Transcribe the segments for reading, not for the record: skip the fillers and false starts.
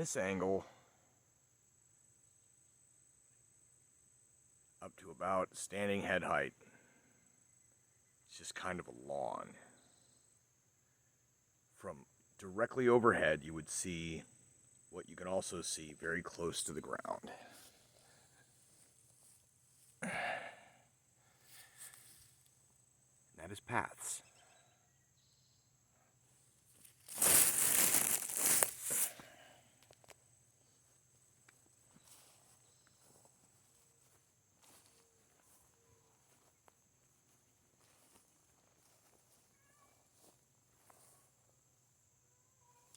this angle up to about standing head height. It's just kind of a lawn. From directly overhead, you would see what you can also see very close to the ground. And that is paths.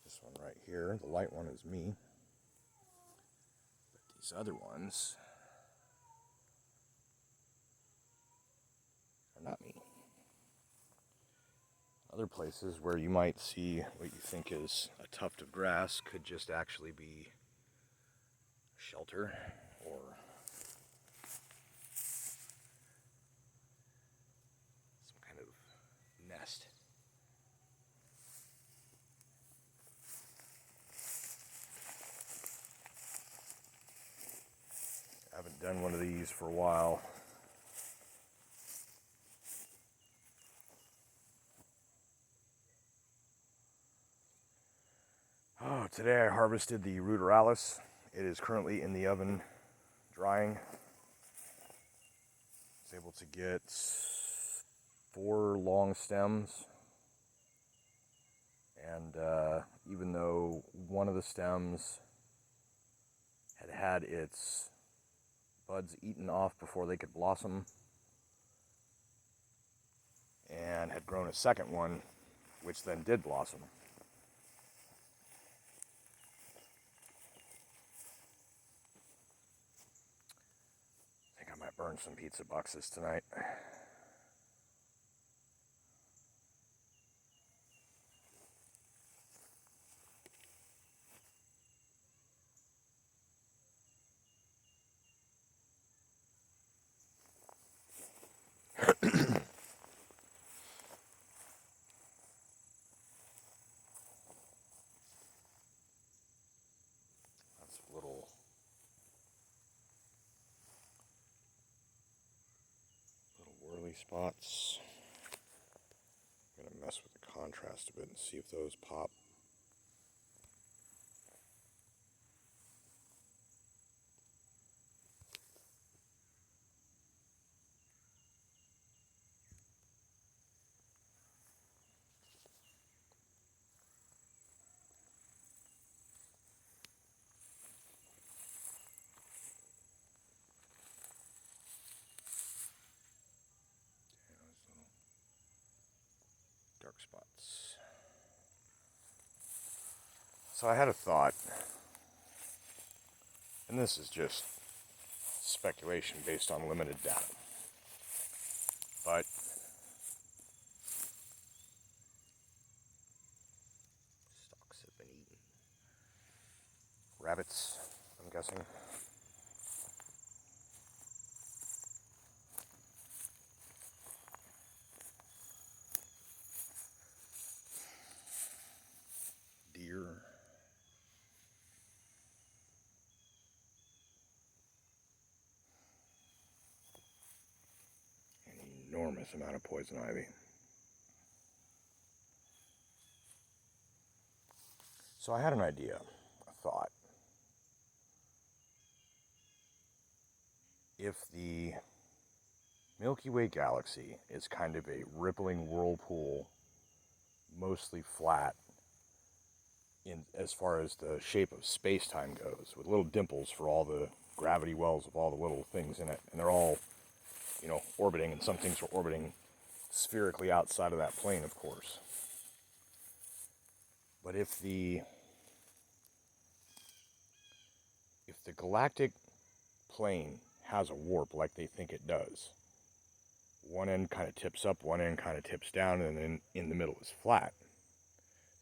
This one right here, the light one is me. But these other ones are not me. Other places where you might see what you think is a tuft of grass could just actually be shelter or some kind of nest. I haven't done one of these for a while. Oh, today I harvested the ruderalis. It is currently in the oven drying. I was able to get 4 long stems. And even though one of the stems had its buds eaten off before they could blossom, and had grown a second one, which then did blossom. I think I might burn some pizza boxes tonight. Little whirly spots. I'm going to mess with the contrast a bit and see if those pop. Dark spots. So I had a thought, and this is just speculation based on limited data, but stalks have been eaten. Rabbits, I'm guessing. Deer. An enormous amount of poison ivy. So I had an idea, a thought. If the Milky Way galaxy is kind of a rippling whirlpool, mostly flat, in as far as the shape of space-time goes, with little dimples for all the gravity wells of all the little things in it, and they're all, orbiting, and some things are orbiting spherically outside of that plane, of course. But if the galactic plane has a warp like they think it does, one end kind of tips up, one end kind of tips down, and then in the middle is flat.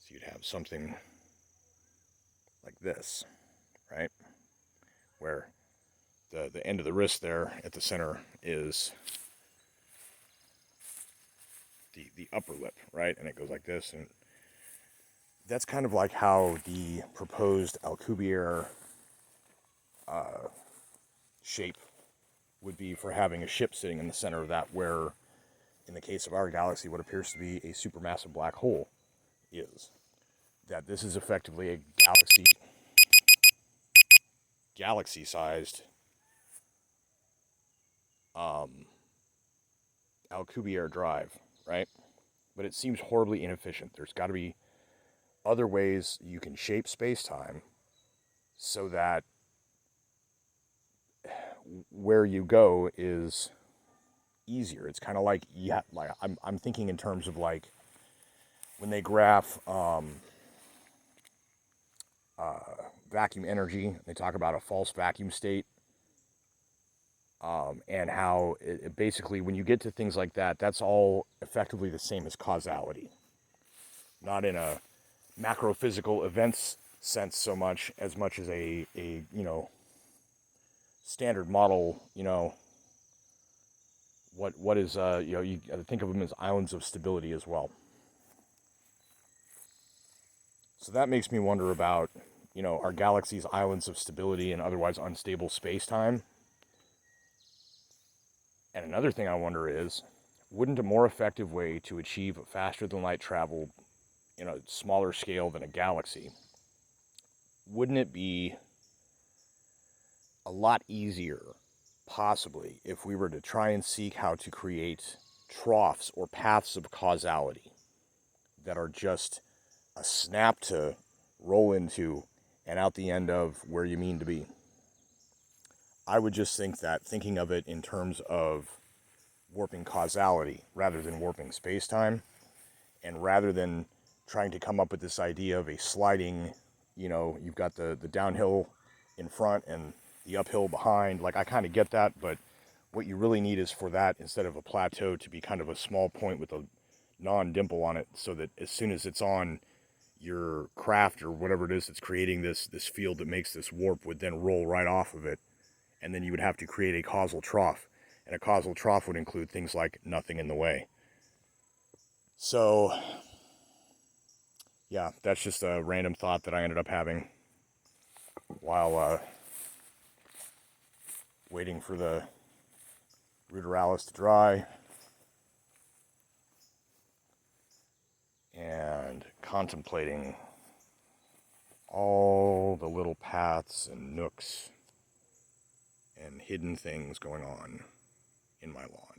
So you'd have something like this, right? Where the end of the wrist there at the center is the upper lip, right? And it goes like this, and that's kind of like how the proposed Alcubierre shape would be for having a ship sitting in the center of that, where, in the case of our galaxy, what appears to be a supermassive black hole is. That this is effectively a galaxy-sized Alcubierre drive, right? But it seems horribly inefficient. There's got to be other ways you can shape space-time so that where you go is easier. It's kind of like, yeah, like I'm thinking in terms of like when they graph vacuum energy, they talk about a false vacuum state, and how it basically, when you get to things like that, that's all effectively the same as causality. Not in a macro-physical events sense so much as a standard model, what is, you think of them as islands of stability as well. So that makes me wonder about, our galaxy's islands of stability and otherwise unstable space-time. And another thing I wonder is, wouldn't a more effective way to achieve faster-than-light travel in a smaller scale than a galaxy, wouldn't it be a lot easier, possibly, if we were to try and seek how to create troughs or paths of causality that are just a snap to roll into and out the end of where you mean to be? I would just think that thinking of it in terms of warping causality rather than warping space-time, and rather than trying to come up with this idea of a sliding, you've got the downhill in front and the uphill behind. Like, I kind of get that, but what you really need is for that, instead of a plateau, to be kind of a small point with a non-dimple on it, so that as soon as it's on your craft or whatever it is that's creating this field that makes this warp, would then roll right off of it, and then you would have to create a causal trough, and a causal trough would include things like nothing in the way. So, yeah, that's just a random thought that I ended up having while waiting for the Ruderalis to dry and contemplating all the little paths and nooks and hidden things going on in my lawn.